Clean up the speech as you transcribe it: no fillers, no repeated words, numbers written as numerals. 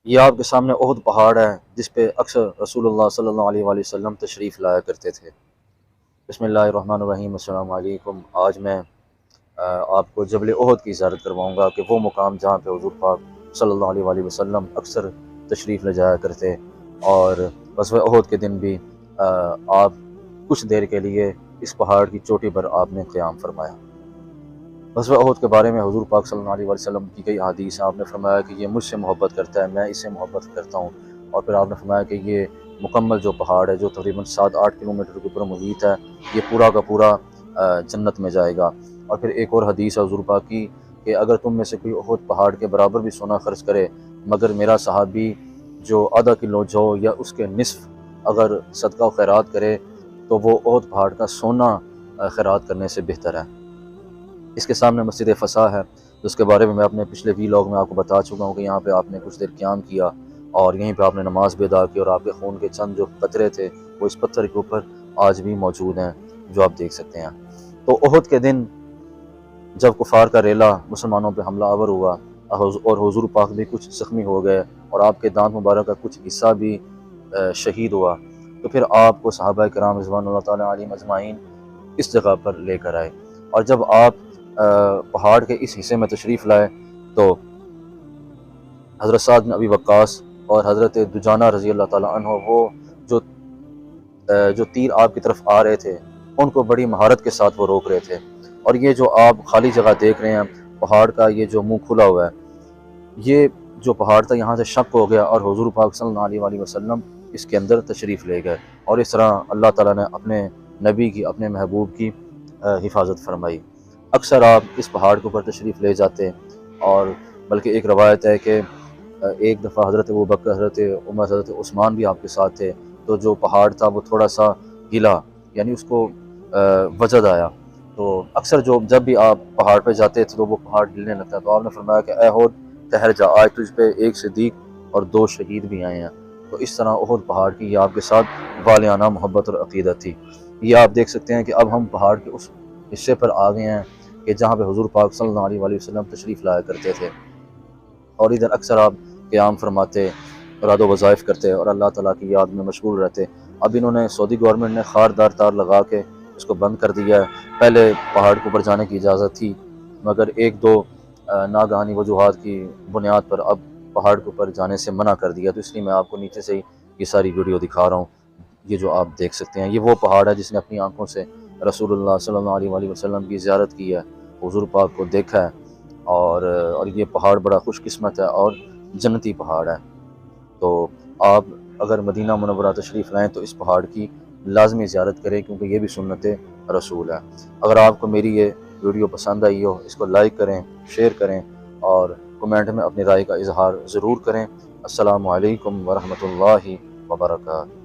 یہ آپ کے سامنے احد پہاڑ ہے جس پہ اکثر رسول اللہ صلی اللہ علیہ وآلہ وسلم تشریف لایا کرتے تھے۔ بسم اللہ الرحمن الرحیم، السلام علیکم۔ آج میں آپ کو جبل احد کی زیارت کرواؤں گا کہ وہ مقام جہاں پہ حضور پاک صلی اللہ علیہ وآلہ وسلم اکثر تشریف لے جایا کرتے، اور غزوہ احد کے دن بھی آپ کچھ دیر کے لیے اس پہاڑ کی چوٹی پر آپ نے قیام فرمایا۔ غزوہ احد کے بارے میں حضور پاک صلی اللہ علیہ وسلم کی کئی احادیث ہیں۔ آپ نے فرمایا کہ یہ مجھ سے محبت کرتا ہے، میں اس سے محبت کرتا ہوں، اور پھر آپ نے فرمایا کہ یہ مکمل جو پہاڑ ہے جو تقریباً 7-8 کلومیٹر کے اوپر محیط ہے، یہ پورا کا پورا جنت میں جائے گا۔ اور پھر ایک اور حدیث ہے حضور پاک کی کہ اگر تم میں سے کوئی احد پہاڑ کے برابر بھی سونا خرچ کرے مگر میرا صحابی جو آدھا کلو جو یا اس کے نصف اگر صدقہ و خیرات کرے تو وہ احد پہاڑ کا سونا خیرات کرنے سے بہتر ہے۔ اس کے سامنے مسجد فسا ہے، جس کے بارے میں اپنے پچھلے ویلاگ میں آپ کو بتا چکا ہوں کہ یہاں پہ آپ نے کچھ دیر قیام کیا اور یہیں پہ آپ نے نماز بھی ادا کی، اور آپ کے خون کے چند جو قطرے تھے وہ اس پتھر کے اوپر آج بھی موجود ہیں جو آپ دیکھ سکتے ہیں۔ تو احد کے دن جب کفار کا ریلا مسلمانوں پہ حملہ آور ہوا اور حضور پاک بھی کچھ زخمی ہو گئے اور آپ کے دانت مبارک کا کچھ حصہ بھی شہید ہوا، تو پھر آپ کو صحابہ کرام رضوان اللہ تعالیٰ علیہم اجمعین اس جگہ پر لے کر آئے، اور جب آپ پہاڑ کے اس حصے میں تشریف لائے تو حضرت سعد بن ابی وقاص اور حضرت دجانہ رضی اللہ تعالیٰ عنہ وہ جو تیر آپ کی طرف آ رہے تھے ان کو بڑی مہارت کے ساتھ وہ روک رہے تھے، اور یہ جو آپ خالی جگہ دیکھ رہے ہیں پہاڑ کا یہ جو منہ کھلا ہوا ہے، یہ جو پہاڑ تھا یہاں سے شق ہو گیا اور حضور پاک صلی اللہ علیہ وآلہ وسلم اس کے اندر تشریف لے گئے، اور اس طرح اللہ تعالیٰ نے اپنے نبی کی اپنے محبوب کی حفاظت فرمائی۔ اکثر آپ اس پہاڑ کے اوپر تشریف لے جاتے، اور بلکہ ایک روایت ہے کہ ایک دفعہ حضرت ابوبکر، حضرت عمر، حضرت عثمان بھی آپ کے ساتھ تھے، تو جو پہاڑ تھا وہ تھوڑا سا ہلا، یعنی اس کو وجد آیا، تو اکثر جب بھی آپ پہاڑ پہ جاتے تھے تو وہ پہاڑ ہلنے لگتا ہے، تو آپ نے فرمایا کہ اے احد ٹھہر جا، آج تجھ پہ ایک صدیق اور 2 شہید بھی آئے ہیں۔ تو اس طرح احد پہاڑ کی یہ آپ کے ساتھ والیانہ محبت اور عقیدت تھی۔ یہ آپ دیکھ سکتے ہیں کہ اب ہم پہاڑ کے اس حصے پر آ گئے ہیں کہ جہاں پہ حضور پاک صلی اللہ علیہ وآلہ وسلم تشریف لایا کرتے تھے، اور ادھر اکثر آپ قیام فرماتے، اراد و وظائف کرتے اور اللہ تعالیٰ کی یاد میں مشغول رہتے۔ اب انہوں نے سعودی گورنمنٹ نے خاردار تار لگا کے اس کو بند کر دیا ہے۔ پہلے پہاڑ کے اوپر جانے کی اجازت تھی، مگر 1-2 ناگہانی وجوہات کی بنیاد پر اب پہاڑ کے اوپر جانے سے منع کر دیا، تو اس لیے میں آپ کو نیچے سے ہی یہ ساری ویڈیو دکھا رہا ہوں۔ یہ جو آپ دیکھ سکتے ہیں یہ وہ پہاڑ ہے جس نے اپنی آنکھوں سے رسول اللہ صلی اللہ علیہ وآلہ وسلم کی زیارت کی ہے، حضور پاک کو دیکھا ہے، اور یہ پہاڑ بڑا خوش قسمت ہے اور جنتی پہاڑ ہے۔ تو آپ اگر مدینہ منورہ تشریف لائیں تو اس پہاڑ کی لازمی زیارت کریں، کیونکہ یہ بھی سنت رسول ہے۔ اگر آپ کو میری یہ ویڈیو پسند آئی ہو اس کو لائک کریں، شیئر کریں، اور کمنٹ میں اپنی رائے کا اظہار ضرور کریں۔ السلام علیکم ورحمۃ اللہ وبرکاتہ۔